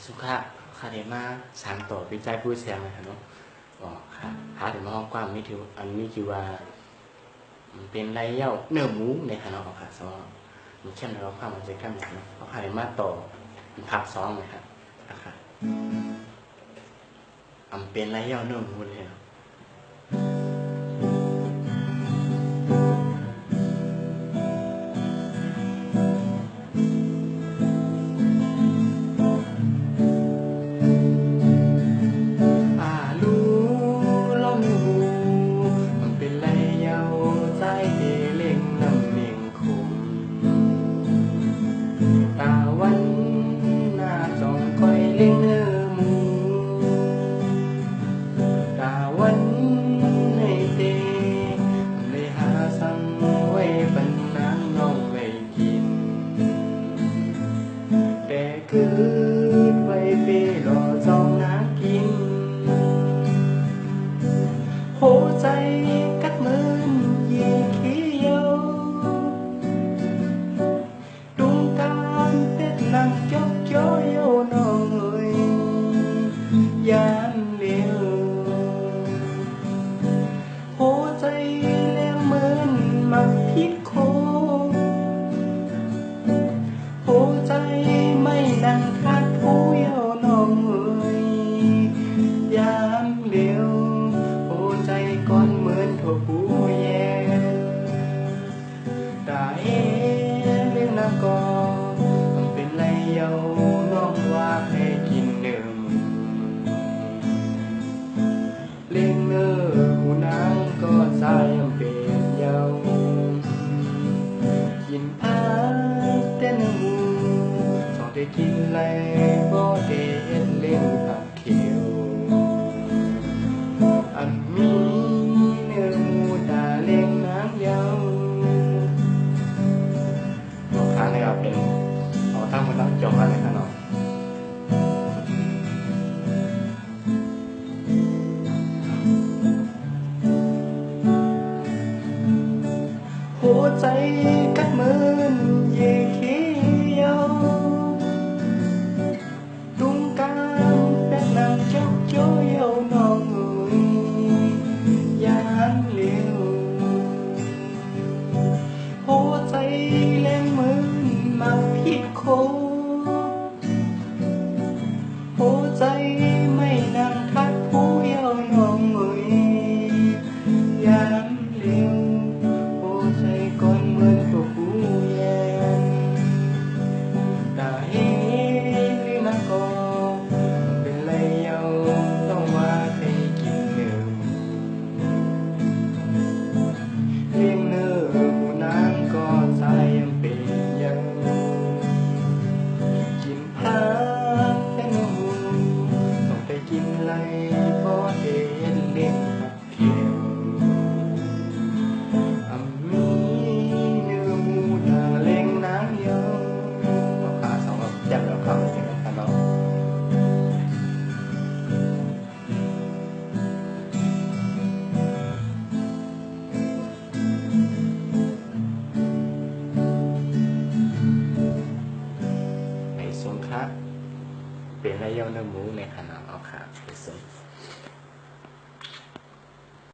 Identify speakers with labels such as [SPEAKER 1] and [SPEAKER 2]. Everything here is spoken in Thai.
[SPEAKER 1] สุขะคาเดมาสามต่อวิจัยผู้เสียงนะครับเนาะบอกค่ะหาถึงมาห้องกว้างนี่ถืออันนี้คือว่าเป็นไรเย้าเนื้อหมูในขนมค่ะสมมติมันเข้มในความมันจะเข้มอย่างเนาะเขาคาเดมาต่อผักซ้อมเลยครับนะคะเป็นไรเย้าเนื้อหมูเลยเนาะไว้เปรอจองนากินโหใจกัดมืนเย่เขียวดุงตามเป็ดนำจกจ้อยโอน้องเอ้ยยามเลี้ยวโหใจแล้วเหมือนมักพิษโคโหใจไม่นั่งคัดผู้เยาว์น้องเอ๋ยยามเดียวโหใจก้อนเหมือนถั่วปูแย่ตาเอ๋เรื่องน้ำกอมันเป็นไรเยาว์น้องว่าให้กินเนื้อหมูเลี้ยงเนื้อหูนางก็ใจเป็นเยาว์กินอาแต่เนื้อหมูได้กินแลบ่ได้เห็นเล่นผักเขียวอันมีเนื้อหมูตาเล็กน้ำยาวครั้งนี้ครับเป็นทั้งหมดทั้งจบอะไรกันเนาะหัวใจกัดมืนเย่เขียวแรงมือมาพิษโคหัวใจไม่นั่งทัดผู้เยาว์น้องเอ๋ยยามเลี้ยวหัวใจก้อนเหมือนตัวผู้แย่ตาเห็นหรือนักก็เป็นไรเยาต้องว่าให้กินเนื้อเลี้ยงเนื้อผู้นั้นก็ใจกินไรเพราะเห็นเล่นผักเขียวมีเนื้อหมูตาเล็งน้ำเยอะเอาขาสองแบบจับแล้วเข้าเสียงกันเนาะไอ้สงคราเป็นไรเย้าเนื้อหมูในขนาดเอาขาไปส่ง